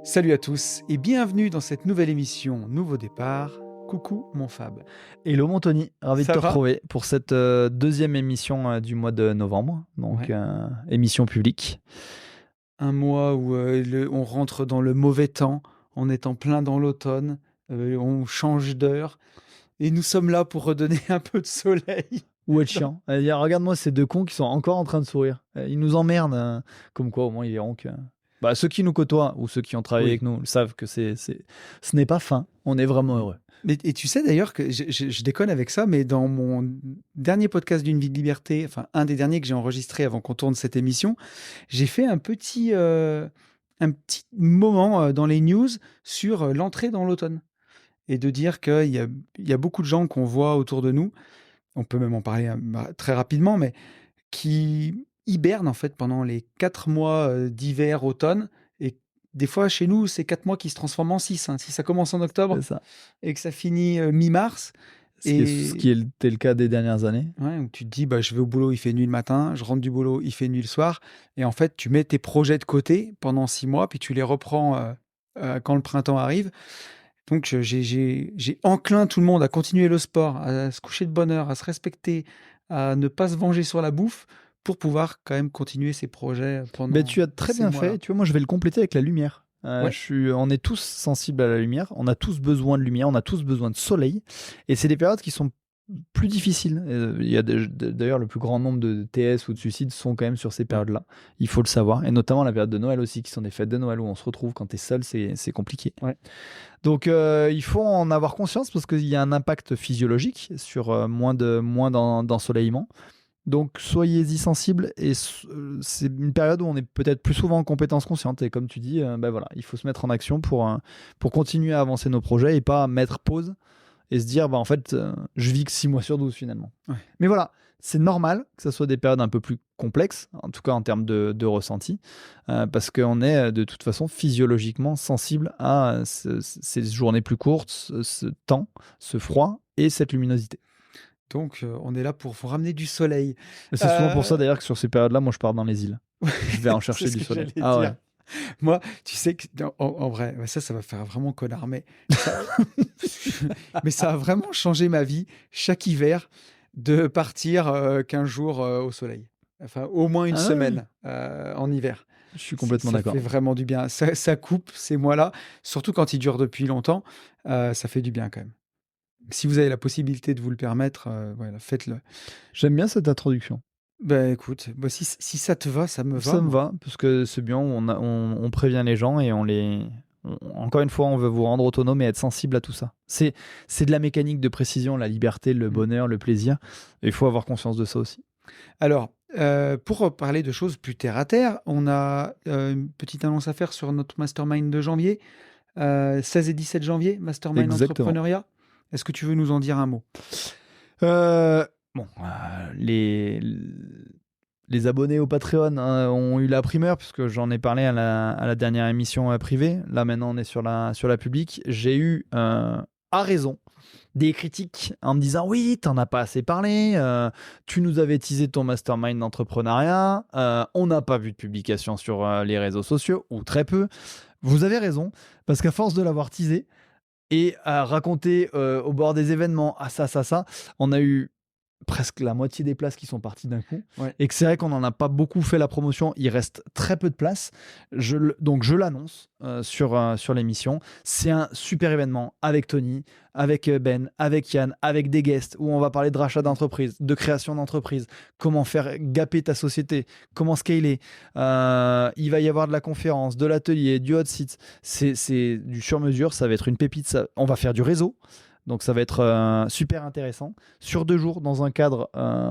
Salut à tous et bienvenue dans cette nouvelle émission Nouveau Départ. Coucou mon Fab. Hello mon Tony, ravi de Ça te va? retrouver pour cette deuxième émission du mois de novembre, donc Ouais. émission publique. Un mois où on rentre dans le mauvais temps, on est en plein dans l'automne, on change d'heure et nous sommes là pour redonner un peu de soleil. Où être Dans- chiant. Regarde-moi ces deux cons qui sont encore en train de sourire. Ils nous emmerdent, comme quoi au moins ils verront que... Bah, ceux qui nous côtoient ou ceux qui ont travaillé Oui. avec nous savent que ce n'est pas fin, on est vraiment heureux. Et tu sais d'ailleurs que je déconne avec ça, mais dans mon dernier podcast d'une vie de liberté, enfin un des derniers que j'ai enregistré avant qu'on tourne cette émission, j'ai fait un petit moment dans les news sur l'entrée dans l'automne. Et de dire qu'il y a beaucoup de gens qu'on voit autour de nous, on peut même en parler très rapidement, mais qui hibernent en fait pendant les 4 mois d'hiver, automne. Et des fois, chez nous, c'est 4 mois qui se transforment en 6. Si ça commence en octobre C'est ça. et que ça finit mi-mars, Ce qui et était le cas des dernières années. ouais, où tu te dis, bah, je vais au boulot, il fait nuit le matin, je rentre du boulot, il fait nuit le soir. Et en fait, tu mets tes projets de côté pendant 6 mois, puis tu les reprends quand le printemps arrive. Donc, j'ai enclin tout le monde à continuer le sport, à se coucher de bonne heure, à se respecter, à ne pas se venger sur la bouffe pour pouvoir quand même continuer ses projets Ben, pendant tu as très ces bien mois-là. fait. Tu vois, moi, je vais le compléter avec la lumière. Ouais, On est tous sensibles à la lumière. On a tous besoin de lumière. On a tous besoin de soleil. Et c'est des périodes qui sont plus difficiles. Il y a d'ailleurs le plus grand nombre de TS ou de suicides sont quand même sur ces ouais, périodes-là. Il faut le savoir. Et notamment la période de Noël aussi, qui sont des fêtes de Noël où on se retrouve quand tu es seul, c'est compliqué. ouais. Donc il faut en avoir conscience parce qu'il y a un impact physiologique sur moins d'ensoleillement. Donc soyez-y sensibles et c'est une période où on est peut-être plus souvent en compétence consciente et comme tu dis, ben voilà, il faut se mettre en action pour continuer à avancer nos projets et pas mettre pause et se dire bah en fait je vis que 6 mois sur 12 finalement. Ouais. Mais voilà, c'est normal que ce soit des périodes un peu plus complexes, en tout cas en termes de ressenti, parce qu'on est de toute façon physiologiquement sensible à ces journées plus courtes, ce temps, ce froid et cette luminosité. Donc, on est là pour vous ramener du soleil. Et c'est souvent pour ça d'ailleurs que sur ces périodes-là, moi je pars dans les îles. Je vais en C'est chercher ce du que soleil. j'allais Ah ouais. dire. Moi, tu sais que en vrai, ouais, ça va faire vraiment connard, mais ça a vraiment changé ma vie chaque hiver de partir 15 jours au soleil. Enfin, au moins une Ah ouais. semaine en hiver. Je suis complètement Ça fait d'accord. vraiment du bien. Ça coupe ces mois-là, surtout quand ils durent depuis longtemps, ça fait du bien quand même. Si vous avez la possibilité de vous le permettre, voilà, faites-le. J'aime bien cette introduction. Ben écoute, bah, si ça te va, ça me va, Ça me moi. va, parce que c'est bien, on prévient les gens et encore une fois, on veut vous rendre autonome et être sensible à tout ça. C'est de la mécanique de précision, la liberté, le Mmh. bonheur, le plaisir. Et il faut avoir conscience de ça aussi. Alors, pour parler de choses plus terre à terre, on a, une petite annonce à faire sur notre mastermind de janvier, 16 et 17 janvier, mastermind Exactement. entrepreneuriat. Est-ce que tu veux nous en dire un mot? Bon, les abonnés au Patreon ont eu la primeur, puisque j'en ai parlé à la dernière émission privée. Là, maintenant, on est sur la publique. J'ai eu, à raison, des critiques en me disant oui, t'en as pas assez parlé, tu nous avais teasé ton mastermind d'entrepreneuriat, on n'a pas vu de publication sur les réseaux sociaux, ou très peu. Vous avez raison, parce qu'à force de l'avoir teasé et à raconter au bord des événements, ça, on a eu presque la moitié des places qui sont parties d'un coup. Ouais. Et que c'est vrai qu'on n'en a pas beaucoup fait la promotion. Il reste très peu de places. Donc je l'annonce sur l'émission. C'est un super événement avec Tony, avec Ben, avec Yann, avec des guests où on va parler de rachat d'entreprise, de création d'entreprise, comment faire gaper ta société, comment scaler. Il va y avoir de la conférence, de l'atelier, du hot seat. C'est du sur-mesure. Ça va être une pépite. On va faire du réseau. Donc ça va être super intéressant. Sur 2 jours, dans un cadre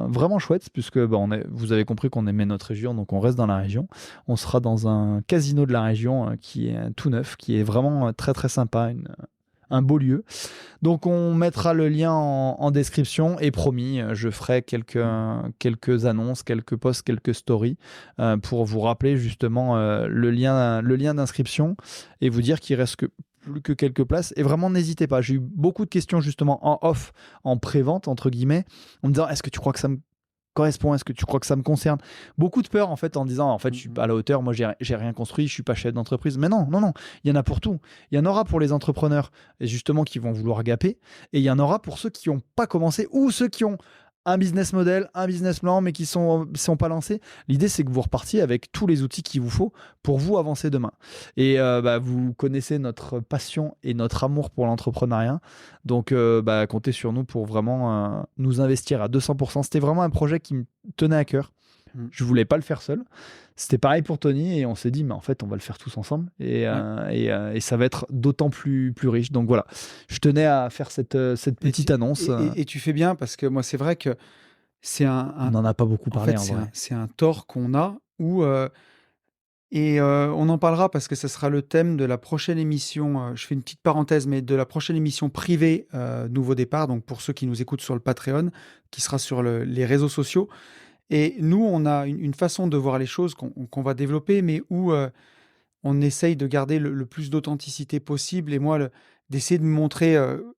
vraiment chouette, puisque bah, vous avez compris qu'on aimait notre région, donc on reste dans la région. On sera dans un casino de la région qui est tout neuf, qui est vraiment très très sympa, un beau lieu. Donc on mettra le lien en description et promis, je ferai quelques annonces, quelques posts, quelques stories pour vous rappeler justement le lien d'inscription et vous dire qu'il reste plus que quelques places. Et vraiment, n'hésitez pas. J'ai eu beaucoup de questions justement en off, en pré-vente, entre guillemets, en me disant est-ce que tu crois que ça me correspond? Est-ce que tu crois que ça me concerne? Beaucoup de peur en fait en disant en fait je suis pas à la hauteur, moi j'ai rien construit, je suis pas chef d'entreprise. Mais non, non, non, il y en a pour tout. Il y en aura pour les entrepreneurs et justement qui vont vouloir gaper, et il y en aura pour ceux qui n'ont pas commencé ou ceux qui ont un business model, un business plan, mais qui sont pas lancés. L'idée, c'est que vous repartiez avec tous les outils qu'il vous faut pour vous avancer demain. Et vous connaissez notre passion et notre amour pour l'entrepreneuriat. Donc, comptez sur nous pour vraiment nous investir à 200%. C'était vraiment un projet qui me tenait à cœur. Je voulais pas le faire seul. C'était pareil pour Tony et on s'est dit mais en fait on va le faire tous ensemble et ça va être d'autant plus riche. Donc voilà, je tenais à faire cette petite annonce. Et tu fais bien parce que moi c'est vrai que c'est on n'en a pas beaucoup parlé en vrai. C'est un tort qu'on a où on en parlera parce que ce sera le thème de la prochaine émission. Je fais une petite parenthèse, mais de la prochaine émission privée Nouveau Départ. Donc pour ceux qui nous écoutent sur le Patreon, qui sera sur les réseaux sociaux. Et nous, on a une façon de voir les choses qu'on va développer, mais où on essaye de garder le plus d'authenticité possible. Et moi, d'essayer de me montrer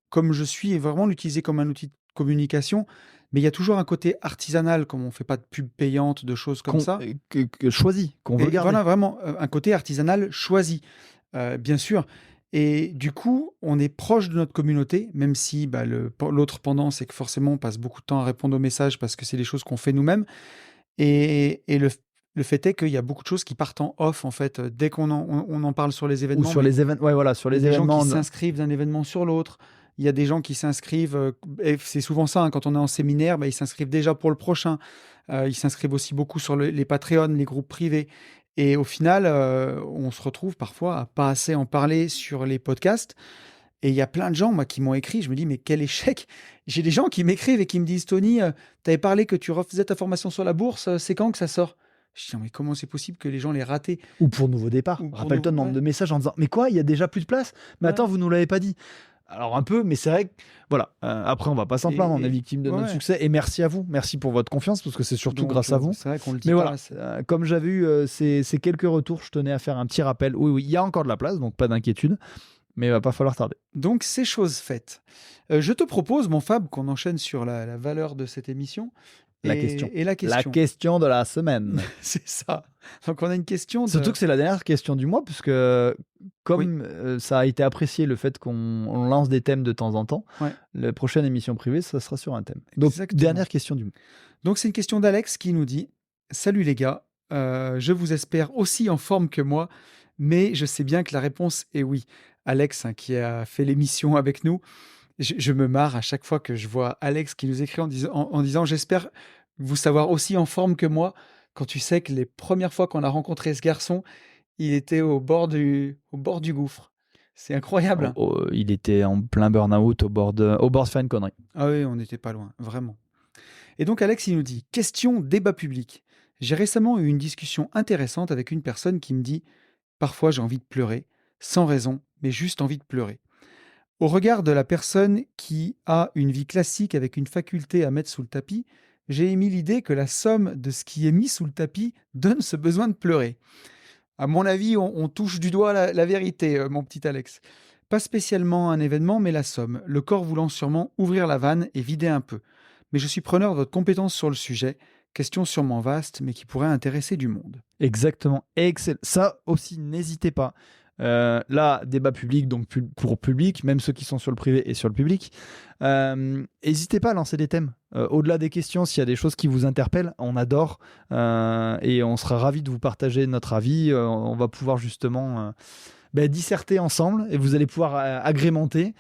comme je suis et vraiment l'utiliser comme un outil de communication. Mais il y a toujours un côté artisanal, comme on ne fait pas de pub payante, de choses comme ça. Choisi, qu'on veut garder. Voilà, vraiment, un côté artisanal choisi, bien sûr. Et du coup, on est proche de notre communauté, même si l'autre pendant, c'est que forcément, on passe beaucoup de temps à répondre aux messages parce que c'est des choses qu'on fait nous-mêmes. Et le fait est qu'il y a beaucoup de choses qui partent en off, en fait, dès qu'on en parle sur les événements. Ou sur les événements, ouais, voilà, sur les événements. Il y a des gens qui s'inscrivent d'un événement sur l'autre. Il y a des gens qui s'inscrivent, et c'est souvent ça, quand on est en séminaire, ils s'inscrivent déjà pour le prochain. Ils s'inscrivent aussi beaucoup sur les Patreons, les groupes privés. Et au final, on se retrouve parfois à pas assez en parler sur les podcasts. Et il y a plein de gens, moi, qui m'ont écrit. Je me dis, mais quel échec! J'ai des gens qui m'écrivent et qui me disent, Tony, tu avais parlé que tu refaisais ta formation sur la bourse. C'est quand que ça sort? Je dis, non, mais comment c'est possible que les gens l'aient raté? Ou pour Nouveau Départ. Rappelle-toi le nombre de messages en disant, mais quoi, il y a déjà plus de place? Mais attends, vous nous l'avez pas dit. Alors un peu, mais c'est vrai que voilà. Après, on va pas s'en plaindre, on est victime de notre succès. Et merci à vous, merci pour votre confiance, parce que c'est surtout grâce à vous. C'est vrai qu'on le dit mais pas. Voilà, comme j'avais eu ces quelques retours, je tenais à faire un petit rappel. Oui, il y a encore de la place, donc pas d'inquiétude, mais il va pas falloir tarder. Donc c'est chose faite. Je te propose, mon Fab, qu'on enchaîne sur la valeur de cette émission. La question. Et la question. La question de la semaine. C'est ça. Donc on a une question. Surtout que c'est la dernière question du mois, puisque comme ça a été apprécié le fait qu'on lance des thèmes de temps en temps, la prochaine émission privée, ça sera sur un thème. Donc dernière question du mois. Donc c'est une question d'Alex qui nous dit « Salut les gars, je vous espère aussi en forme que moi, mais je sais bien que la réponse est oui. » Alex, qui a fait l'émission avec nous, je me marre à chaque fois que je vois Alex qui nous écrit en disant « J'espère vous savoir aussi en forme que moi », quand tu sais que les premières fois qu'on a rencontré ce garçon, il était au bord du gouffre. C'est incroyable. Il était en plein burn-out au bord de faire une connerie. Ah oui, on n'était pas loin, vraiment. Et donc Alex, il nous dit « Question débat public. J'ai récemment eu une discussion intéressante avec une personne qui me dit « Parfois j'ai envie de pleurer, sans raison, mais juste envie de pleurer. » Au regard de la personne qui a une vie classique avec une faculté à mettre sous le tapis, j'ai émis l'idée que la somme de ce qui est mis sous le tapis donne ce besoin de pleurer. À mon avis, on touche du doigt la vérité, mon petit Alex. Pas spécialement un événement, mais la somme, le corps voulant sûrement ouvrir la vanne et vider un peu. Mais je suis preneur de votre compétence sur le sujet, question sûrement vaste, mais qui pourrait intéresser du monde. Exactement, excellent. Ça aussi, n'hésitez pas. Là, débat public, donc pour public, même ceux qui sont sur le privé et sur le public. N'hésitez pas à lancer des thèmes. Au-delà des questions, s'il y a des choses qui vous interpellent, on adore et on sera ravis de vous partager notre avis. On va pouvoir justement disserter ensemble et vous allez pouvoir agrémenter.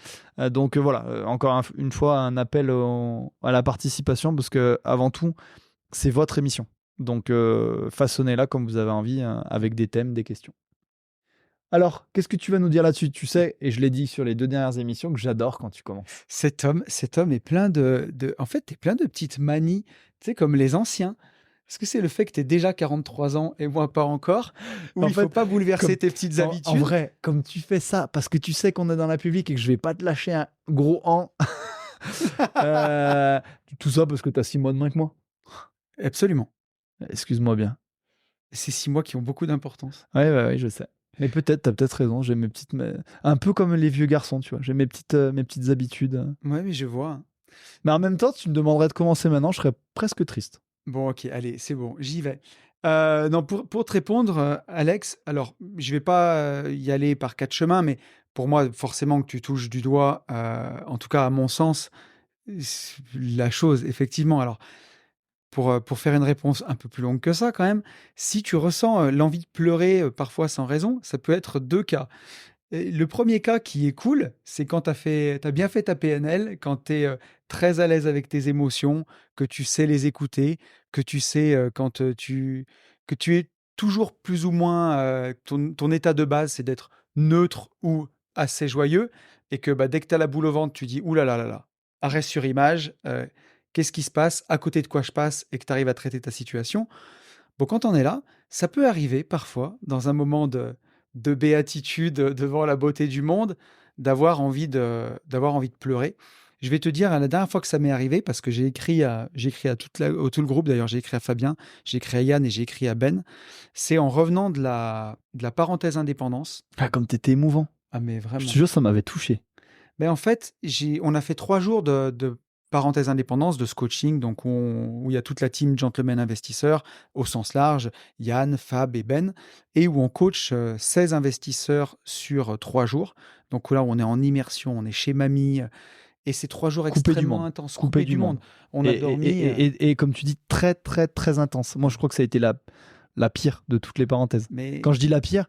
Donc voilà, encore une fois, un appel à la participation parce que avant tout, c'est votre émission. Donc façonnez-la comme vous avez envie avec des thèmes, des questions. Alors, qu'est-ce que tu vas nous dire là-dessus? Tu sais, et je l'ai dit sur les 2 dernières émissions, que j'adore quand tu commences. Cet homme est plein en fait, t'es plein de petites manies, tu sais, comme les anciens. Est-ce que c'est le fait que tu es déjà 43 ans et moi pas encore? Ou il ne faut pas bouleverser tes petites habitudes? En vrai, comme tu fais ça, parce que tu sais qu'on est dans la public et que je vais pas te lâcher un gros an. Tout ça parce que tu as 6 mois de moins que moi. Absolument. Excuse-moi bien. C'est 6 mois qui ont beaucoup d'importance. Oui, je sais. Mais peut-être, t'as peut-être raison. J'ai mes petites, un peu comme les vieux garçons, tu vois. J'ai mes petites habitudes. Ouais, mais je vois. Mais en même temps, tu me demanderais de commencer maintenant, je serais presque triste. Bon, OK, allez, c'est bon, j'y vais. Non, pour te répondre, Alex, alors je vais pas, y aller par 4 chemins, mais pour moi, forcément que tu touches du doigt, en tout cas à mon sens, la chose effectivement. Alors pour faire une réponse un peu plus longue que ça quand même, si tu ressens, l'envie de pleurer, parfois sans raison, ça peut être 2 cas. Et le premier cas qui est cool, c'est quand tu bien fait ta PNL, quand tu es, très à l'aise avec tes émotions, que tu sais les écouter, que tu sais, quand, que tu es toujours plus ou moins, ton état de base, c'est d'être neutre ou assez joyeux et que, bah, dès que tu as la boule au ventre, tu dis: «Ouh là là là là, arrêt sur image, qu'est-ce qui se passe? À côté de quoi je passe?» et que tu arrives à traiter ta situation. Bon, quand on est là, ça peut arriver parfois, dans un moment de béatitude, devant la beauté du monde, d'avoir envie de pleurer. Je vais te dire, la dernière fois que ça m'est arrivé, parce que j'ai écrit à tout le groupe, d'ailleurs, j'ai écrit à Fabien, j'ai écrit à Yann et j'ai écrit à Ben, c'est en revenant de la parenthèse indépendance. Ah, comme t'étais émouvant. Ah, mais Je te vraiment. jure, ça m'avait touché. Mais en fait, on a fait 3 jours de parenthèse indépendance, de ce coaching, donc où il y a toute la team Gentlemen Investisseurs au sens large, Yann, Fab et Ben, et où on coach 16 investisseurs sur 3 jours. Donc là, on est en immersion, on est chez mamie, et c'est 3 jours Coupé du extrêmement monde. intenses, Coupé coupés du du monde. monde. On Et, a et, dormi. et, et, et comme tu dis, très, très, très intense. Moi, je crois que ça a été la pire de toutes les parenthèses. Mais Quand je dis la pire,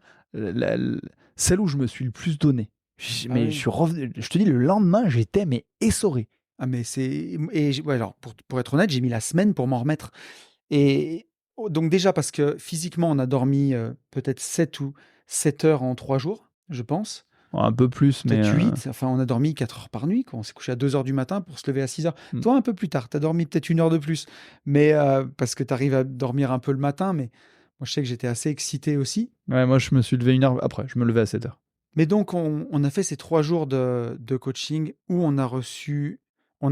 celle où je me suis le plus donné. ah Mais je oui. suis revenu, je te dis, le lendemain, j'étais mais essoré. Ah mais c'est et ouais, alors pour être honnête, j'ai mis la semaine pour m'en remettre. Et donc déjà parce que physiquement, on a dormi, peut-être 7 ou 7 heures en 3 jours, je pense. Un peu plus, mais Peut-être 8. Enfin, on a dormi 4 heures par nuit, quoi. On s'est couché à 2 heures du matin pour se lever à 6 heures. hmm. Toi, un peu plus tard, tu as dormi peut-être 1 heure de plus, mais parce que tu arrives à dormir un peu le matin, mais moi, je sais que j'étais assez excité aussi. Ouais, moi, je me suis levé 1 heure après. Je me levais à 7 heures. Mais donc on a fait ces 3 jours de coaching où on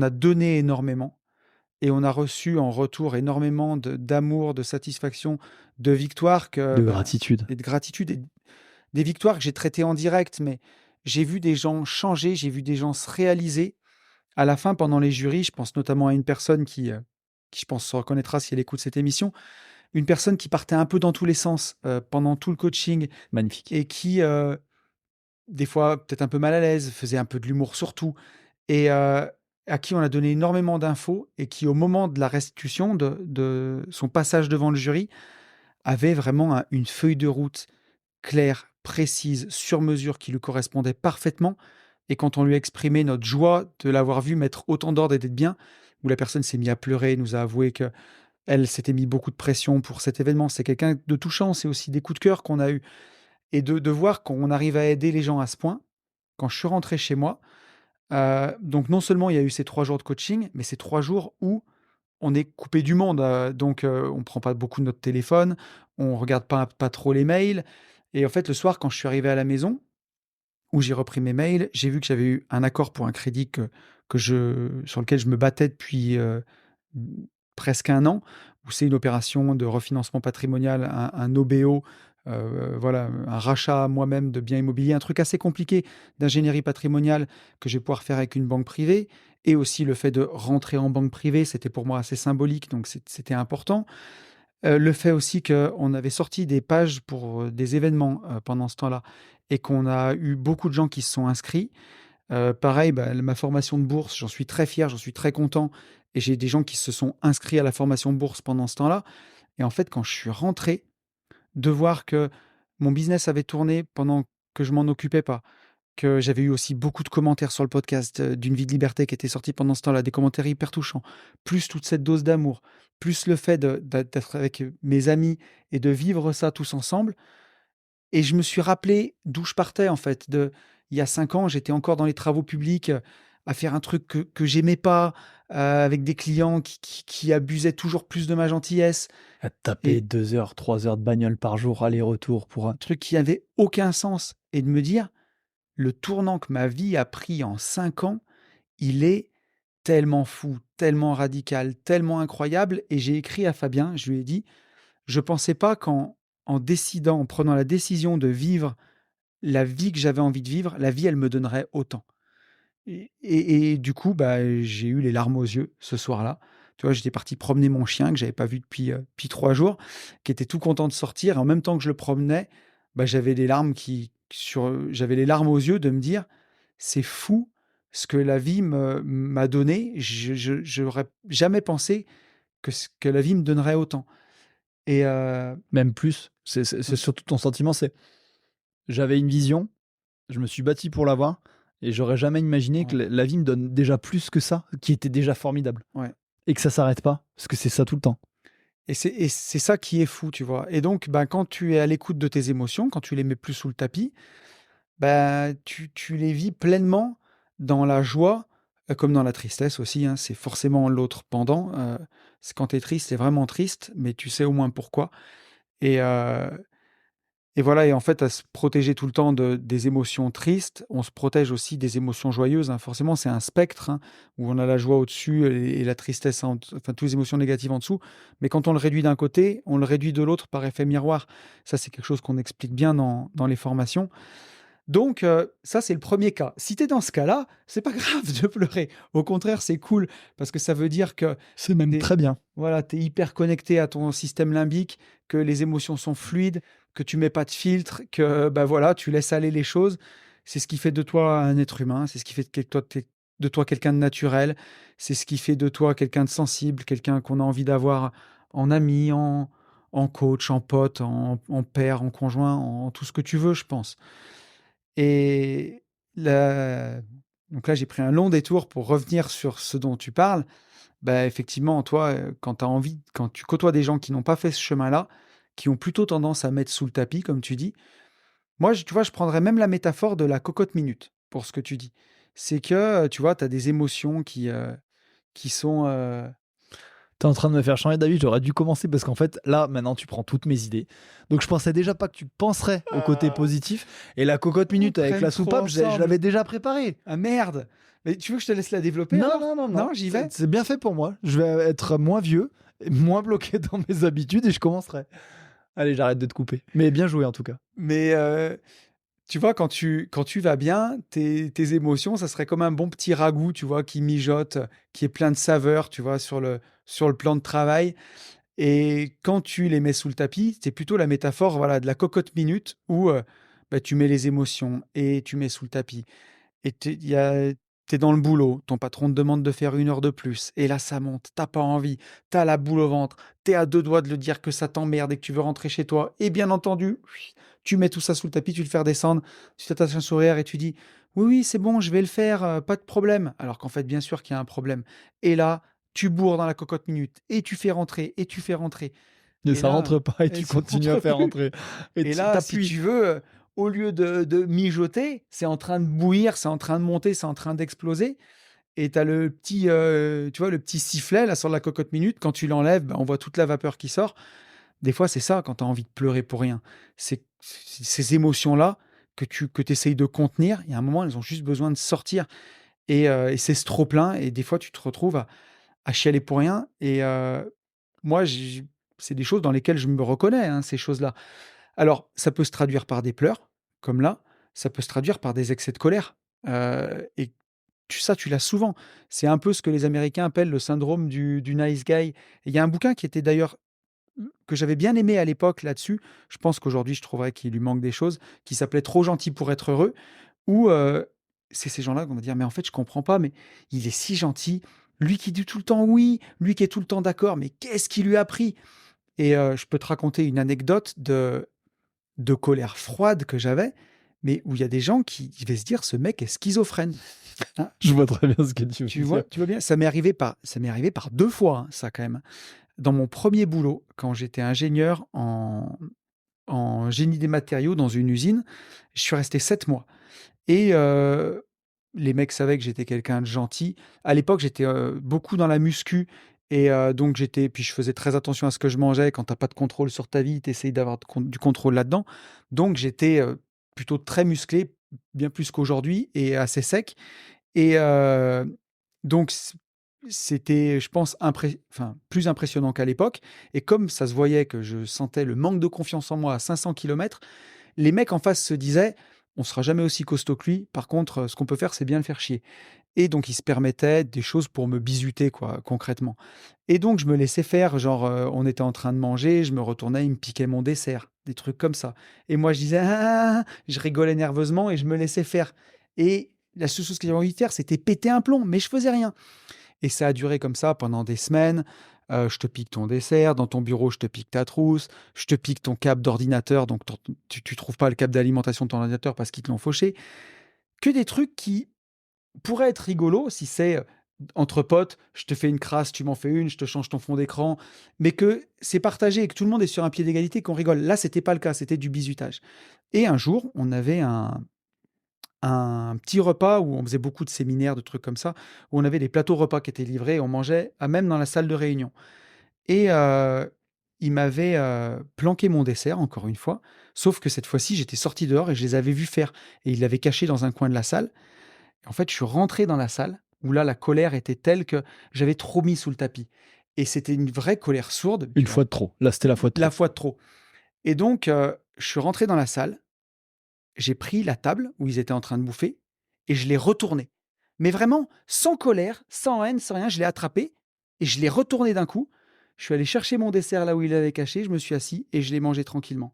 a donné énormément. Et on a reçu en retour énormément d'amour, de satisfaction, de victoires De gratitude. et de gratitude, et des victoires que j'ai traitées en direct, mais j'ai vu des gens changer, j'ai vu des gens se réaliser. À la fin, pendant les jurys, je pense notamment à une personne qui je pense se reconnaîtra si elle écoute cette émission, une personne qui partait un peu dans tous les sens pendant tout le coaching Magnifique. et qui, des fois, peut-être un peu mal à l'aise, faisait un peu de l'humour surtout, et à qui on a donné énormément d'infos et qui, au moment de la restitution de son passage devant le jury, avait vraiment une feuille de route claire, précise, sur mesure, qui lui correspondait parfaitement. Et quand on lui a exprimé notre joie de l'avoir vu mettre autant d'ordre et d'être bien, où la personne s'est mise à pleurer, nous a avoué que elle s'était mis beaucoup de pression pour cet événement. C'est quelqu'un de touchant, c'est aussi des coups de cœur qu'on a eus. Et de voir qu'on arrive à aider les gens à ce point, quand je suis rentré chez moi, donc non seulement il y a eu ces 3 jours de coaching, mais ces 3 jours où on est coupé du monde, donc on prend pas beaucoup notre téléphone, on regarde pas trop les mails, et en fait, le soir, quand je suis arrivé à la maison, où j'ai repris mes mails, j'ai vu que j'avais eu un accord pour un crédit sur lequel je me battais depuis, mmh, presque 1 an, où c'est une opération de refinancement patrimonial, un OBO, voilà, un rachat moi-même de biens immobiliers, un truc assez compliqué d'ingénierie patrimoniale que je vais pouvoir faire avec une banque privée, et aussi le fait de rentrer en banque privée, c'était pour moi assez symbolique, donc c'était important. Le fait aussi qu'on avait sorti des pages pour, des événements, pendant ce temps-là, et qu'on a eu beaucoup de gens qui se sont inscrits. Pareil, bah, ma formation de bourse, j'en suis très fier, j'en suis très content, et j'ai des gens qui se sont inscrits à la formation de bourse pendant ce temps-là, et en fait, quand je suis rentré, de voir que mon business avait tourné pendant que je m'en occupais pas, que j'avais eu aussi beaucoup de commentaires sur le podcast, d'Une vie de liberté qui était sorti pendant ce temps-là, des commentaires hyper touchants, plus toute cette dose d'amour, plus le fait d'être avec, mes amis et de vivre ça tous ensemble, et je me suis rappelé d'où je partais en fait, il y a 5 ans, j'étais encore dans les travaux publics, à faire un truc que j'aimais pas, avec des clients qui abusaient toujours plus de ma gentillesse, À taper et 2 heures, 3 heures de bagnole par jour, aller-retour pour un. un truc qui avait aucun sens, et de me dire: «Le tournant que ma vie a pris en 5 ans, il est tellement fou, tellement radical, tellement incroyable», et j'ai écrit à Fabien, je lui ai dit: «Je pensais pas qu'en décidant, en prenant la décision de vivre la vie que j'avais envie de vivre, la vie, elle me donnerait autant». Et du coup, bah, j'ai eu les larmes aux yeux ce soir-là. Tu vois, j'étais parti promener mon chien que j'avais pas vu depuis 3 jours, qui était tout content de sortir. Et en même temps que je le promenais, bah, j'avais les larmes aux yeux de me dire, c'est fou ce que la vie m'a donné. J'aurais jamais pensé que la vie me donnerait autant. Et Même plus. C'est surtout ton sentiment, c'est j'avais une vision, je me suis bâti pour l'avoir, et j'aurais jamais imaginé que ouais, la vie me donne déjà plus que ça, qui était déjà formidable. ouais. Et que ça s'arrête pas, parce que c'est ça tout le temps. Et c'est ça qui est fou, tu vois. Et donc, ben, quand tu es à l'écoute de tes émotions, quand tu les mets plus sous le tapis, ben, tu les vis pleinement dans la joie, comme dans la tristesse aussi, hein. C'est forcément l'autre pendant. C'est quand tu es triste, c'est vraiment triste, mais tu sais au moins pourquoi. Et, et voilà, et en fait, à se protéger tout le temps des émotions tristes, on se protège aussi des émotions joyeuses, hein. Forcément, c'est un spectre, hein, où on a la joie au-dessus et la tristesse, enfin, toutes les émotions négatives en dessous. Mais quand on le réduit d'un côté, on le réduit de l'autre par effet miroir. Ça, c'est quelque chose qu'on explique bien dans les formations. Donc, ça, c'est le premier cas. Si tu es dans ce cas-là, c'est pas grave de pleurer. Au contraire, c'est cool parce que ça veut dire que C'est même tu très bien. voilà, tu es hyper connecté à ton système limbique, que les émotions sont fluides, que tu mets pas de filtre, que bah voilà, tu laisses aller les choses. C'est ce qui fait de toi un être humain, c'est ce qui fait de toi quelqu'un de naturel, c'est ce qui fait de toi quelqu'un de sensible, quelqu'un qu'on a envie d'avoir en ami, en coach, en pote, en père, en conjoint, en tout ce que tu veux, je pense. Et la- donc là, j'ai pris un long détour pour revenir sur ce dont tu parles. Bah, effectivement, toi, quand tu côtoies des gens qui n'ont pas fait ce chemin-là, qui ont plutôt tendance à mettre sous le tapis, comme tu dis. Moi, tu vois, je prendrais même la métaphore de la cocotte minute pour ce que tu dis. C'est que, tu vois, tu as des émotions qui sont. T'es en train de me faire changer d'avis, j'aurais dû commencer parce qu'en fait, là, maintenant, tu prends toutes mes idées. Donc, je pensais déjà pas que tu penserais au côté positif. Et la cocotte On minute avec traîne la trop soupape, je ensemble. l'avais déjà préparée. Ah merde! Mais tu veux que je te laisse la développer Non, alors? non, non, Non, non. j'y vais. C'est bien fait pour moi. Je vais être moins vieux, et moins bloqué dans mes habitudes et je commencerai. Allez, j'arrête de te couper. Mais bien joué en tout cas. Mais tu vois, quand tu vas bien, tes émotions, ça serait comme un bon petit ragoût, tu vois, qui mijote, qui est plein de saveurs, tu vois, sur le plan de travail. Et quand tu les mets sous le tapis, c'est plutôt la métaphore, voilà, de la cocotte minute où bah, tu mets les émotions et tu mets sous le tapis. Et t'es dans le boulot, ton patron te demande de faire 1 heure de plus, et là ça monte, t'as pas envie, t'as la boule au ventre, t'es à 2 doigts de le dire que ça t'emmerde et que tu veux rentrer chez toi, et bien entendu, tu mets tout ça sous le tapis, tu le fais descendre, tu t'attaches un sourire et tu dis oui, oui, c'est bon, je vais le faire, pas de problème. Alors qu'en fait, bien sûr qu'il y a un problème. Et là, tu bourres dans la cocotte minute, et tu fais rentrer, et tu fais rentrer. Mais Et ça là, rentre pas et et tu ça continues à rentre faire plus. rentrer. Et Et là, si t'appuies. tu veux, au lieu de mijoter, c'est en train de bouillir, c'est en train de monter, c'est en train d'exploser. Et tu as le petit, tu vois, le petit sifflet là sur la cocotte minute. Quand tu l'enlèves, bah, on voit toute la vapeur qui sort. Des fois, c'est ça quand tu as envie de pleurer pour rien. C'est ces émotions-là que tu essayes de contenir. Il y a un moment, elles ont juste besoin de sortir. Et c'est ce trop-plein. Et des fois, tu te retrouves à chialer pour rien. Et moi, c'est des choses dans lesquelles je me reconnais, hein, ces choses-là. Alors, ça peut se traduire par des pleurs, comme là, ça peut se traduire par des excès de colère. Et tu l'as souvent. C'est un peu ce que les Américains appellent le syndrome du nice guy. Et il y a un bouquin qui était d'ailleurs que j'avais bien aimé à l'époque là-dessus. Je pense qu'aujourd'hui, je trouverais qu'il lui manque des choses, qui s'appelait Trop gentil pour être heureux, où c'est ces gens-là qu'on va dire, mais en fait, je comprends pas, mais il est si gentil. Lui qui dit tout le temps oui, lui qui est tout le temps d'accord, mais qu'est-ce qui lui a pris? Et je peux te raconter une anecdote de colère froide que j'avais, mais où il y a des gens qui devaient se dire: «Ce mec est schizophrène». Hein, Je vois très bien ce que tu tu veux dire. vois? Tu vois bien? Ça m'est arrivé par 2 fois, hein, ça quand même. Dans mon premier boulot, quand j'étais ingénieur en génie des matériaux dans une usine, je suis resté 7 mois et les mecs savaient que j'étais quelqu'un de gentil. À l'époque, j'étais, beaucoup dans la muscu et donc puis je faisais très attention à ce que je mangeais. Quand tu as pas de contrôle sur ta vie, tu essayes d'avoir du contrôle là-dedans. Donc j'étais, plutôt très musclé, bien plus qu'aujourd'hui et assez sec et donc c'était, je pense, enfin, plus impressionnant qu'à l'époque et comme ça se voyait que je sentais le manque de confiance en moi à 500 kilomètres, les mecs en face se disaient: «On sera jamais aussi costaud que lui. Par contre, ce qu'on peut faire, c'est bien le faire chier». Et donc, il se permettait des choses pour me bisuter, quoi, concrètement. Et donc, je me laissais faire, genre, on était en train de manger, je me retournais, il me piquait mon dessert, des trucs comme ça. Et moi, je disais, ah, ah, ah, je rigolais nerveusement et je me laissais faire. Et la seule chose que j'avais envie de faire, c'était péter un plomb, mais je faisais rien. Et ça a duré comme ça pendant des semaines. Je te pique ton dessert, dans ton bureau, je te pique ta trousse, je te pique ton câble d'ordinateur, donc tu trouves pas le câble d'alimentation de ton ordinateur parce qu'ils te l'ont fauché. Que des trucs qui pourraient être rigolos si c'est entre potes, je te fais une crasse, tu m'en fais une, je te change ton fond d'écran, mais que c'est partagé et que tout le monde est sur un pied d'égalité, qu'on rigole. Là, c'était pas le cas, c'était du bizutage. Et un jour, on avait un petit repas où on faisait beaucoup de séminaires, de trucs comme ça, où on avait des plateaux repas qui étaient livrés et on mangeait même dans la salle de réunion. Et il m'avait planqué mon dessert, encore une fois, sauf que cette fois-ci, j'étais sorti dehors et je les avais vus faire. Et il l'avait caché dans un coin de la salle. Et en fait, je suis rentré dans la salle, où là, la colère était telle que j'avais trop mis sous le tapis. Et c'était une vraie colère sourde. Une fois de trop. Là, c'était la fois de trop. La fois de trop. Et donc, je suis rentré dans la salle, j'ai pris la table où ils étaient en train de bouffer et je l'ai retournée. Mais vraiment, sans colère, sans haine, sans rien, je l'ai attrapé et je l'ai retourné d'un coup. Je suis allé chercher mon dessert là où il l'avait caché, je me suis assis et je l'ai mangé tranquillement.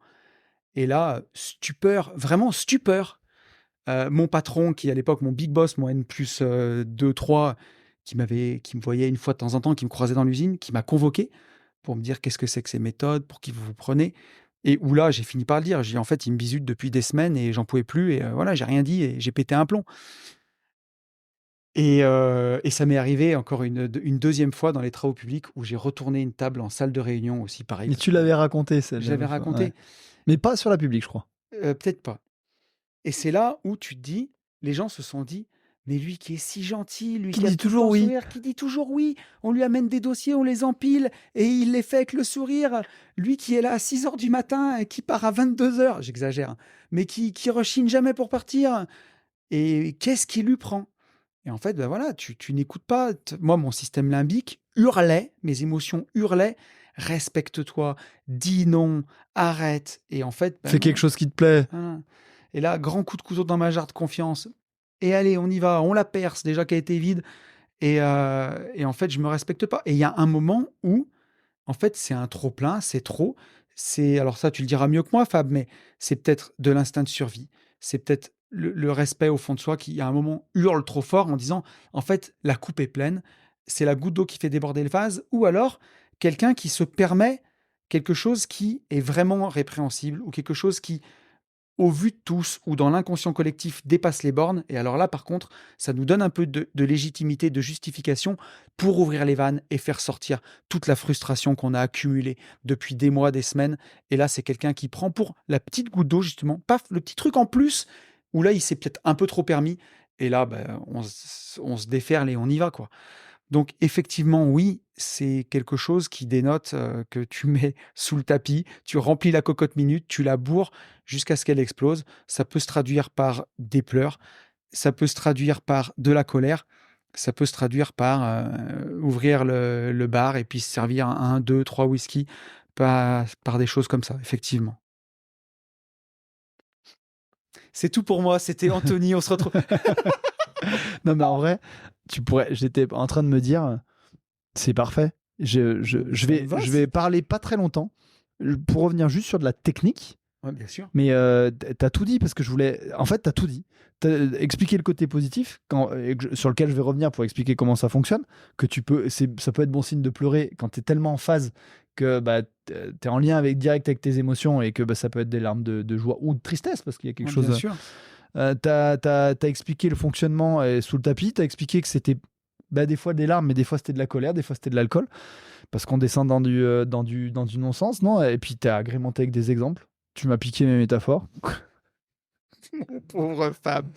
Et là, stupeur, vraiment stupeur. Mon patron, qui à l'époque, mon big boss, mon N plus 2, 3, qui me voyait une fois de temps en temps, qui me croisait dans l'usine, qui m'a convoqué pour me dire qu'est-ce que c'est que ces méthodes, pour qui vous vous prenez. Et où là, j'ai fini par le dire. J'ai dit, en fait, il me bisute depuis des semaines et j'en pouvais plus. Et voilà, j'ai rien dit et j'ai pété un plomb. Et ça m'est arrivé encore une deuxième fois dans les travaux publics où j'ai retourné une table en salle de réunion aussi, pareil. Et tu l'avais raconté, celle-là. Je l'avais raconté. Ouais. Mais pas sur la publique, je crois. Peut-être pas. Et c'est là où tu te dis, les gens se sont dit, mais lui qui est si gentil, lui Qui qui a dit tout le toujours temps oui. sourire, qui dit toujours oui, on lui amène des dossiers, on les empile, et il les fait avec le sourire. Lui qui est là à 6 heures du matin et qui part à 22 heures, j'exagère, hein, mais qui rechigne jamais pour partir. Et qu'est-ce qui lui prend? Et en fait, ben voilà, tu n'écoutes pas. Moi, mon système limbique hurlait, mes émotions hurlaient, respecte-toi, dis non, arrête. Et en fait, ben Fais non. quelque chose qui te plaît. Voilà. Et là, grand coup de couteau dans ma jarre de confiance. Et allez, on y va, on la perce, déjà qu'elle était vide. Et en fait, je me respecte pas. Et il y a un moment où, en fait, c'est un trop-plein, c'est trop. Alors ça, tu le diras mieux que moi, Fab, mais c'est peut-être de l'instinct de survie. C'est peut-être le respect au fond de soi qui, à un moment, hurle trop fort en disant, en fait, la coupe est pleine. C'est la goutte d'eau qui fait déborder le vase. Ou alors, quelqu'un qui se permet quelque chose qui est vraiment répréhensible ou quelque chose qui, au vu de tous ou dans l'inconscient collectif, dépasse les bornes. Et alors là, par contre, ça nous donne un peu de légitimité, de justification pour ouvrir les vannes et faire sortir toute la frustration qu'on a accumulée depuis des mois, des semaines. Et là, c'est quelqu'un qui prend pour la petite goutte d'eau, justement, paf, le petit truc en plus, où là, il s'est peut-être un peu trop permis. Et là, ben, on se déferle et on y va, quoi. Donc effectivement, oui, c'est quelque chose qui dénote que tu mets sous le tapis, tu remplis la cocotte minute, tu la bourres jusqu'à ce qu'elle explose. Ça peut se traduire par des pleurs, ça peut se traduire par de la colère, ça peut se traduire par ouvrir le bar et puis se servir un, deux, trois whisky, par des choses comme ça, effectivement. C'est tout pour moi, c'était Anthony, on se retrouve. Non, mais en vrai, j'étais en train de me dire, c'est parfait. Je vais parler pas très longtemps pour revenir juste sur de la technique. Ouais, bien sûr. Mais t'as tout dit parce que je voulais. En fait, t'as tout dit. T'as expliqué le côté positif sur lequel je vais revenir pour expliquer comment ça fonctionne. Que ça peut être bon signe de pleurer quand t'es tellement en phase que bah, t'es en lien direct avec tes émotions et que bah, ça peut être des larmes de joie ou de tristesse parce qu'il y a quelque chose. Bien sûr. T'as expliqué le fonctionnement sous le tapis. T'as expliqué que c'était des fois des larmes, mais des fois c'était de la colère, des fois c'était de l'alcool parce qu'on descend dans du non-sens, non? Et puis t'as agrémenté avec des exemples. Tu m'as piqué mes métaphores. Mon pauvre Fab.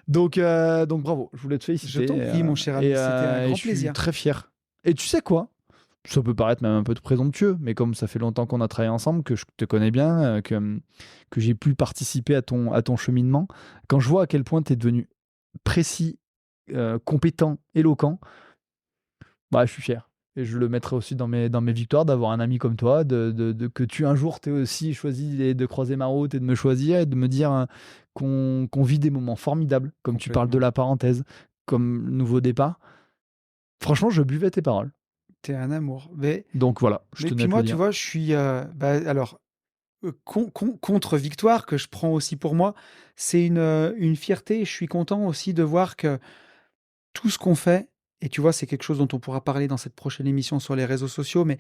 Donc bravo, je voulais te féliciter. Je t'en prie, mon cher ami, c'était un grand plaisir. Je suis très fier. Et tu sais quoi? Ça peut paraître même un peu présomptueux, mais comme ça fait longtemps qu'on a travaillé ensemble, que je te connais bien, que j'ai pu participer à ton cheminement, quand je vois à quel point tu es devenu précis, compétent, éloquent, bah, je suis fier. Et je le mettrai aussi dans mes victoires d'avoir un ami comme toi, que tu un jour t'aies aussi choisi de croiser ma route et de me choisir et de me dire qu'on vit des moments formidables, comme tu parles de la parenthèse, comme nouveau départ. Franchement, je buvais tes paroles. T'es un amour. Mais Donc voilà, je tenais puis à te moi, le tu dire. vois, je suis alors contre-victoire que je prends aussi pour moi, c'est une fierté. Je suis content aussi de voir que tout ce qu'on fait, et tu vois, c'est quelque chose dont on pourra parler dans cette prochaine émission sur les réseaux sociaux, mais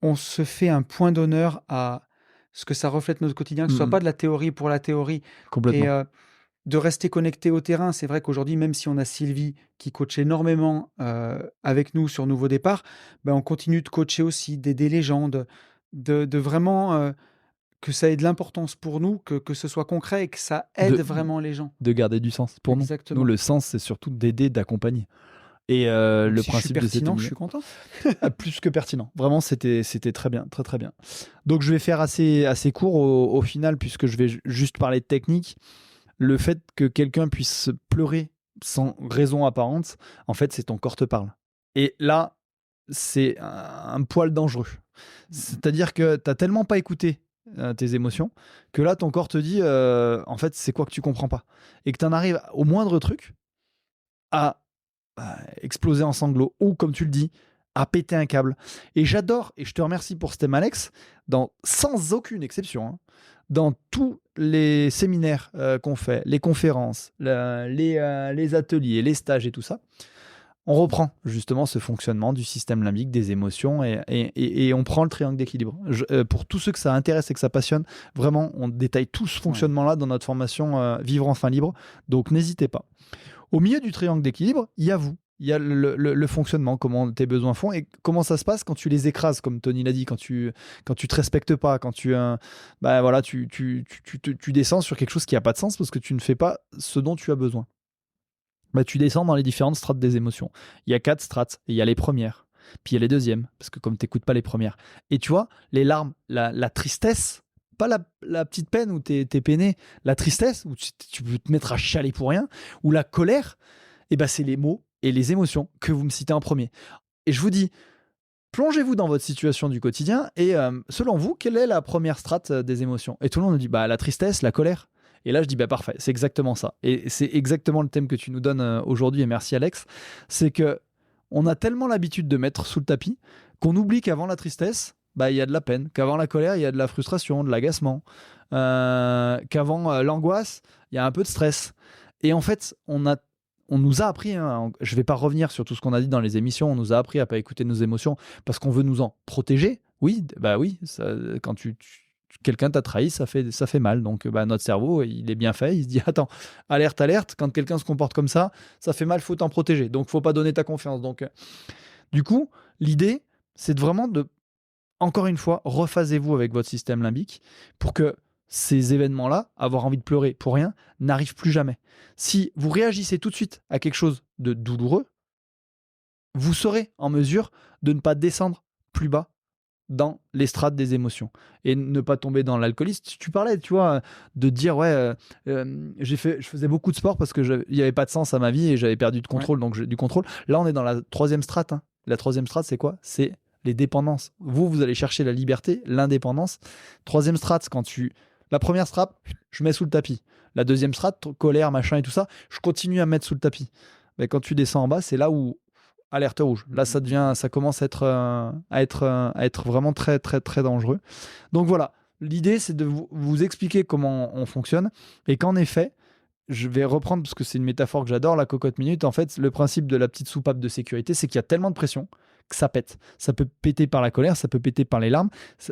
on se fait un point d'honneur à ce que ça reflète notre quotidien, que ce soit Mm, pas de la théorie pour la théorie, et complètement. de rester connecté au terrain. C'est vrai qu'aujourd'hui, même si on a Sylvie qui coach énormément avec nous sur Nouveau Départ, ben, on continue de coacher aussi, d'aider les gens, de vraiment que ça ait de l'importance pour nous, que ce soit concret et que ça aide De, vraiment les gens. de garder du sens pour nous. Nous, Exactement. le sens, c'est surtout d'aider, d'accompagner. Et Donc le si je suis principe de cette pertinent, je émission, suis content. plus que pertinent. Vraiment, c'était très bien, très très bien. Donc je vais faire assez court au final, puisque je vais juste parler de technique. Le fait que quelqu'un puisse pleurer sans raison apparente, en fait, c'est ton corps te parle. Et là, c'est un poil dangereux. C'est-à-dire que tu n'as tellement pas écouté tes émotions que là, ton corps te dit, en fait, c'est quoi que tu comprends pas. Et que tu en arrives au moindre truc à exploser en sanglots ou, comme tu le dis, à péter un câble. Et j'adore, et je te remercie pour ce thème, Alex, sans aucune exception, hein, dans tous les séminaires qu'on fait, les conférences, les ateliers, les stages et tout ça, on reprend justement ce fonctionnement du système limbique, des émotions, et on prend le triangle d'équilibre. Pour tous ceux que ça intéresse et que ça passionne, vraiment, on détaille tout ce fonctionnement-là dans notre formation Vivre enfin libre. Donc n'hésitez pas. Au milieu du triangle d'équilibre, il y a vous. Il y a le fonctionnement, comment tes besoins font et comment ça se passe quand tu les écrases, comme Tony l'a dit, quand tu te respectes pas, quand voilà, tu descends sur quelque chose qui n'a pas de sens parce que tu ne fais pas ce dont tu as besoin. Bah, tu descends dans les différentes strates des émotions. Il y a 4 strates. Et il y a les premières, puis il y a les deuxièmes, parce que comme tu n'écoutes pas les premières. Et tu vois, les larmes, la tristesse, pas la petite peine où tu es peiné, la tristesse où tu peux te mettre à chialer pour rien, ou la colère, et ben c'est les mots et les émotions que vous me citez en premier. Et je vous dis, plongez-vous dans votre situation du quotidien et selon vous, quelle est la première strate des émotions? Et tout le monde me dit, bah la tristesse, la colère. Et là, je dis, bah parfait, c'est exactement ça. Et c'est exactement le thème que tu nous donnes aujourd'hui, et merci Alex. C'est que on a tellement l'habitude de mettre sous le tapis qu'on oublie qu'avant la tristesse, bah il y a de la peine, qu'avant la colère, il y a de la frustration, de l'agacement, qu'avant l'angoisse, il y a un peu de stress. Et en fait, on nous a appris, hein, je ne vais pas revenir sur tout ce qu'on a dit dans les émissions, on nous a appris à pas écouter nos émotions parce qu'on veut nous en protéger. Oui, bah oui, quand quelqu'un t'a trahi, ça fait mal. Donc bah, notre cerveau, il est bien fait, il se dit attends, alerte, alerte, quand quelqu'un se comporte comme ça fait mal, faut t'en protéger. Donc faut pas donner ta confiance. Donc du coup, l'idée, c'est vraiment de, encore une fois, rephasez-vous avec votre système limbique pour que ces événements-là, avoir envie de pleurer pour rien, n'arrivent plus jamais. Si vous réagissez tout de suite à quelque chose de douloureux, vous serez en mesure de ne pas descendre plus bas dans les strates des émotions et ne pas tomber dans l'alcoolisme. Tu parlais, tu vois, de dire ouais, je faisais beaucoup de sport parce que il n'y avait pas de sens à ma vie et j'avais perdu de contrôle, donc du contrôle. Là, on est dans la troisième strate. Hein. La troisième strate, c'est quoi? C'est les dépendances. Vous allez chercher la liberté, l'indépendance. Troisième strate, la première strate, je mets sous le tapis. La deuxième strate, colère, machin et tout ça, je continue à mettre sous le tapis. Mais quand tu descends en bas, c'est là où alerte rouge. Là, ça commence à être vraiment très, très, très dangereux. Donc voilà, l'idée, c'est de vous expliquer comment on fonctionne et qu'en effet, je vais reprendre parce que c'est une métaphore que j'adore, la cocotte minute. En fait, le principe de la petite soupape de sécurité, c'est qu'il y a tellement de pression que ça pète. Ça peut péter par la colère, ça peut péter par les larmes.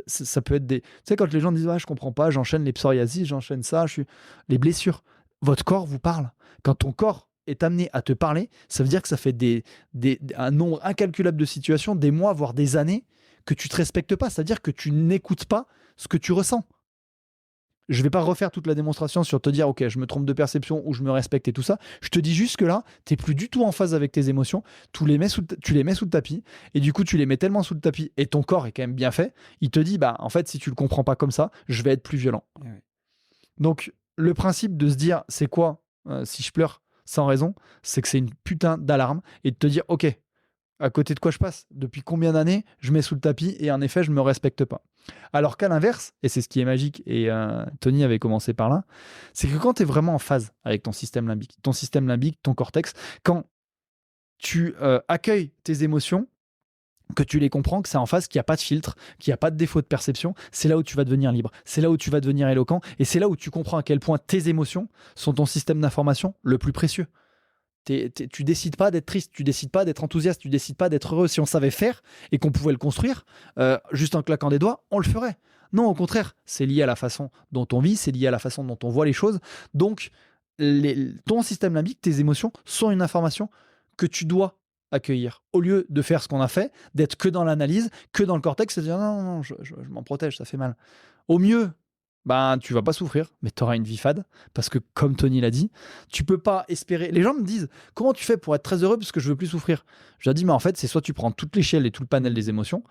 Ça peut être des. Tu sais, quand les gens disent je comprends pas, j'enchaîne les psoriasis, j'enchaîne ça, les blessures. Votre corps vous parle. Quand ton corps est amené à te parler, ça veut dire que ça fait un nombre incalculable de situations, des mois, voire des années, que tu te respectes pas. C'est-à-dire que tu n'écoutes pas ce que tu ressens. Je vais pas refaire toute la démonstration sur te dire ok, je me trompe de perception ou je me respecte et tout ça. Je te dis juste que là, tu n'es plus du tout en phase avec tes émotions. Tu les mets sous le tapis et du coup, tu les mets tellement sous le tapis et ton corps est quand même bien fait. Il te dit bah en fait, si tu le comprends pas comme ça, je vais être plus violent. Ouais. Donc le principe de se dire c'est quoi si je pleure sans raison, c'est que c'est une putain d'alarme et de te dire ok, à côté de quoi je passe? Depuis combien d'années je mets sous le tapis et en effet je me respecte pas? Alors qu'à l'inverse, et c'est ce qui est magique, et Tony avait commencé par là, c'est que quand tu es vraiment en phase avec ton système limbique, ton cortex, quand tu accueilles tes émotions, que tu les comprends, que c'est en face, qu'il n'y a pas de filtre, qu'il n'y a pas de défaut de perception, c'est là où tu vas devenir libre, c'est là où tu vas devenir éloquent, et c'est là où tu comprends à quel point tes émotions sont ton système d'information le plus précieux. Tu décides pas d'être triste, tu décides pas d'être enthousiaste, tu décides pas d'être heureux. Si on savait faire et qu'on pouvait le construire, juste en claquant des doigts, on le ferait. Non, au contraire, c'est lié à la façon dont on vit, c'est lié à la façon dont on voit les choses. Donc, ton système limbique, tes émotions sont une information que tu dois accueillir. Au lieu de faire ce qu'on a fait, d'être que dans l'analyse, que dans le cortex, et de dire non, non, non, je m'en protège, ça fait mal. Au mieux, ben, tu vas pas souffrir, mais tu auras une vie fade. Parce que, comme Tony l'a dit, tu peux pas espérer. Les gens me disent comment tu fais pour être très heureux parce que je veux plus souffrir. Je leur dis, mais en fait, c'est soit tu prends toute l'échelle et tout le panel des émotions,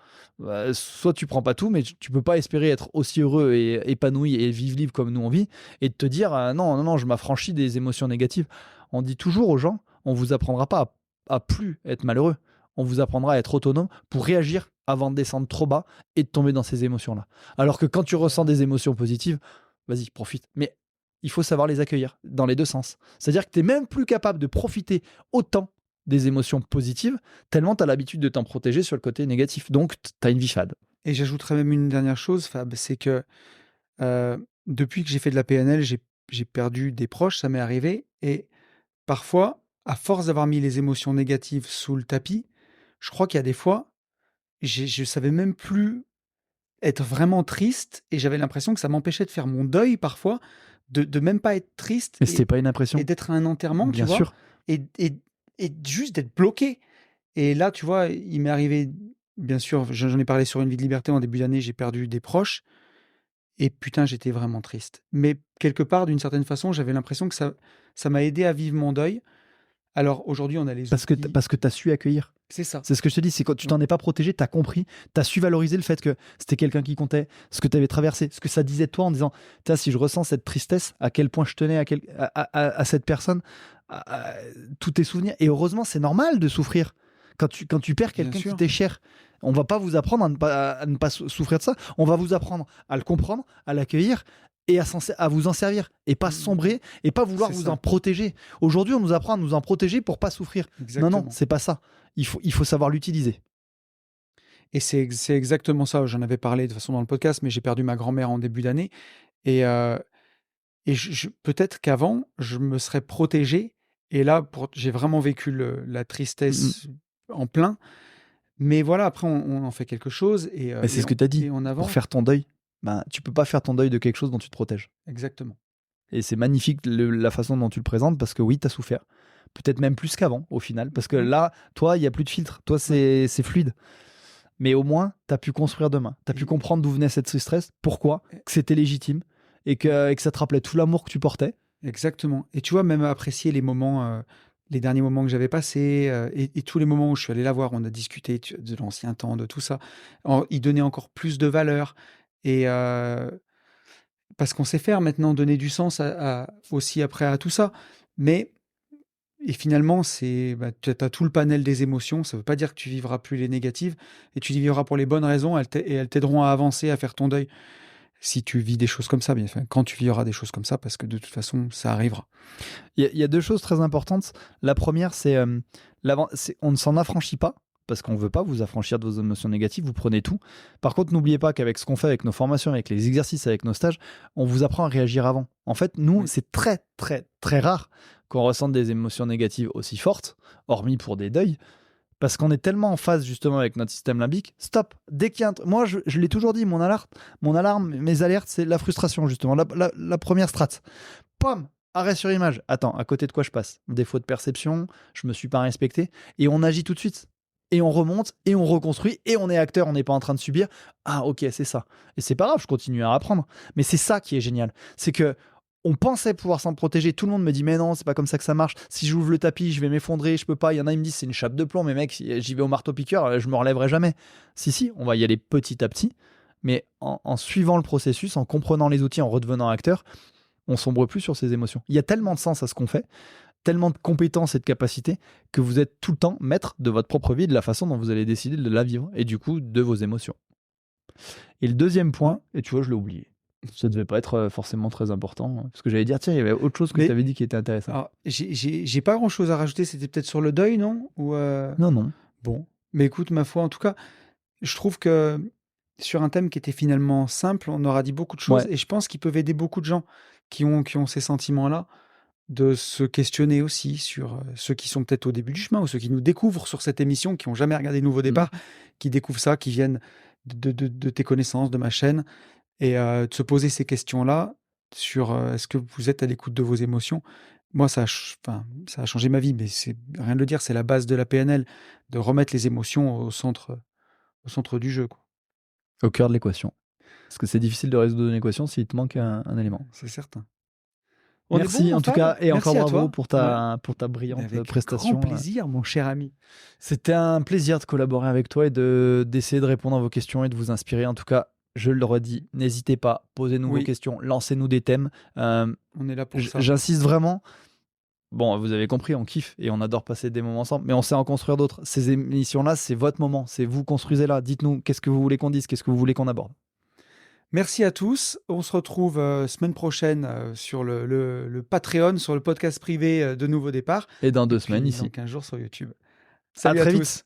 soit tu prends pas tout, mais tu peux pas espérer être aussi heureux et épanoui et vivre libre comme nous on vit et de te dire, non, non, non, je m'affranchis des émotions négatives. On dit toujours aux gens, on vous apprendra pas à plus être malheureux. On vous apprendra à être autonome pour réagir avant de descendre trop bas et de tomber dans ces émotions-là. Alors que quand tu ressens des émotions positives, vas-y, profite. Mais il faut savoir les accueillir dans les deux sens. C'est-à-dire que tu n'es même plus capable de profiter autant des émotions positives, tellement tu as l'habitude de t'en protéger sur le côté négatif. Donc, tu as une vie fade. Et j'ajouterais même une dernière chose, Fab, c'est que depuis que j'ai fait de la PNL, j'ai perdu des proches, ça m'est arrivé. Et parfois, à force d'avoir mis les émotions négatives sous le tapis, je crois qu'il y a des fois, je savais même plus être vraiment triste et j'avais l'impression que ça m'empêchait de faire mon deuil parfois, de même pas être triste Mais c'était pas une impression. et d'être à un enterrement, Bien tu vois, sûr. et juste d'être bloqué. Et là, tu vois, il m'est arrivé, bien sûr, j'en ai parlé sur Une vie de liberté en début d'année, j'ai perdu des proches et putain, j'étais vraiment triste. Mais quelque part, d'une certaine façon, j'avais l'impression que ça m'a aidé à vivre mon deuil. Alors aujourd'hui, on a les Parce outils. que tu as su accueillir. C'est ça. C'est ce que je te dis, c'est quand tu t'en es pas protégé, tu as compris, tu as su valoriser le fait que c'était quelqu'un qui comptait, ce que tu avais traversé, ce que ça disait de toi en disant, si je ressens cette tristesse, à quel point je tenais à cette personne, tous tes souvenirs. Et heureusement, c'est normal de souffrir. Quand tu perds Bien quelqu'un qui sûr. t'est cher, on va pas vous apprendre à ne pas souffrir de ça, on va vous apprendre à le comprendre, à l'accueillir et à vous en servir et pas sombrer et pas vouloir C'est vous ça. en protéger. Aujourd'hui, on nous apprend à nous en protéger pour pas souffrir. Exactement. Non, non, c'est pas ça. Il faut savoir l'utiliser. Et c'est exactement ça. J'en avais parlé de toute façon dans le podcast, mais j'ai perdu ma grand-mère en début d'année. Et peut-être qu'avant, je me serais protégé. Et là, j'ai vraiment vécu la tristesse en plein. Mais voilà, après, on en fait quelque chose. Et, Mais c'est et ce que tu as dit. Et on avance. Pour faire ton deuil, tu peux pas faire ton deuil de quelque chose dont tu te protèges. Exactement. Et c'est magnifique la façon dont tu le présentes parce que oui, tu as souffert. Peut-être même plus qu'avant, au final. Parce que là, toi, il n'y a plus de filtre. Toi, c'est fluide. Mais au moins, tu as pu construire demain. Tu as pu comprendre d'où venait cette stress, pourquoi, que c'était légitime et que ça te rappelait tout l'amour que tu portais. Exactement. Et tu vois, même apprécier les moments, les derniers moments que j'avais passés et tous les moments où je suis allé la voir, on a discuté de l'ancien temps, de tout ça. Y donner encore plus de valeur. Et parce qu'on sait faire maintenant, donner du sens aussi après à tout ça. Mais et finalement, tu as tout le panel des émotions. Ça ne veut pas dire que tu vivras plus les négatives. Et tu y vivras pour les bonnes raisons. Et elles t'aideront à avancer, à faire ton deuil. Si tu vis des choses comme ça, bien sûr. Quand tu vivras des choses comme ça, parce que de toute façon, ça arrivera. Il y a deux choses très importantes. La première, c'est on ne s'en affranchit pas. Parce qu'on ne veut pas vous affranchir de vos émotions négatives, vous prenez tout. Par contre, n'oubliez pas qu'avec ce qu'on fait avec nos formations, avec les exercices, avec nos stages, on vous apprend à réagir avant. En fait, nous, c'est très, très, très rare qu'on ressente des émotions négatives aussi fortes, hormis pour des deuils, parce qu'on est tellement en phase justement avec notre système limbique. Stop. Dès qu'il y a moi, je l'ai toujours dit, mon alarme, mes alertes, c'est la frustration, justement, la première strate. Pom, arrêt sur image. Attends, à côté de quoi je passe? Défaut de perception, je me suis pas respecté, et on agit tout de suite. Et on remonte, et on reconstruit, et on est acteur, on n'est pas en train de subir. Ah, ok, c'est ça. Et c'est pas grave, je continue à apprendre. Mais c'est ça qui est génial. C'est que on pensait pouvoir s'en protéger. Tout le monde me dit, mais non, c'est pas comme ça que ça marche. Si j'ouvre le tapis, je vais m'effondrer, je peux pas. Il y en a, ils me disent, c'est une chape de plomb, mais mec, j'y vais au marteau-piqueur, je me relèverai jamais. Si, on va y aller petit à petit. Mais en suivant le processus, en comprenant les outils, en redevenant acteur, on sombre plus sur ses émotions. Il y a tellement de sens à ce qu'on fait, tellement de compétences et de capacités que vous êtes tout le temps maître de votre propre vie, de la façon dont vous allez décider de la vivre et du coup de vos émotions. Et le deuxième point, et tu vois, je l'ai oublié. Ça devait pas être forcément très important. Parce que j'allais dire, tiens, il y avait autre chose que Mais- tu avais dit qui était intéressant. Alors, j'ai pas grand-chose à rajouter. C'était peut-être sur le deuil, non? Ou Non, non. bon. Mais écoute, ma foi, en tout cas, je trouve que sur un thème qui était finalement simple, on aura dit beaucoup de choses Ouais. et je pense qu'ils peuvent aider beaucoup de gens qui ont ces sentiments-là de se questionner aussi sur ceux qui sont peut-être au début du chemin ou ceux qui nous découvrent sur cette émission, qui n'ont jamais regardé Nouveau Départ, qui découvrent ça, qui viennent de tes connaissances, de ma chaîne, et de se poser ces questions-là sur est-ce que vous êtes à l'écoute de vos émotions. Moi, enfin, ça a changé ma vie, mais c'est rien de le dire, c'est la base de la PNL, de remettre les émotions au centre du jeu, quoi. Au cœur de l'équation. Parce que c'est difficile de résoudre une équation s'il te manque un élément. C'est certain. Merci en tout cas, et encore Merci à bravo toi. pour ta brillante Avec prestation. grand plaisir, mon cher ami. C'était un plaisir de collaborer avec toi et d'essayer de répondre à vos questions et de vous inspirer. En tout cas, je le redis, n'hésitez pas, posez-nous vos questions, lancez-nous des thèmes. On est là pour ça. J'insiste vraiment. Bon, vous avez compris, on kiffe et on adore passer des moments ensemble, mais on sait en construire d'autres. Ces émissions-là, c'est votre moment, c'est vous construisez-là. Dites-nous, qu'est-ce que vous voulez qu'on dise, qu'est-ce que vous voulez qu'on aborde. Merci à tous. On se retrouve semaine prochaine sur le Patreon, sur le podcast privé de Nouveau Départ. Et dans 2 puis semaines ici. Dans 15 jours sur YouTube. À Salut très à vite. tous.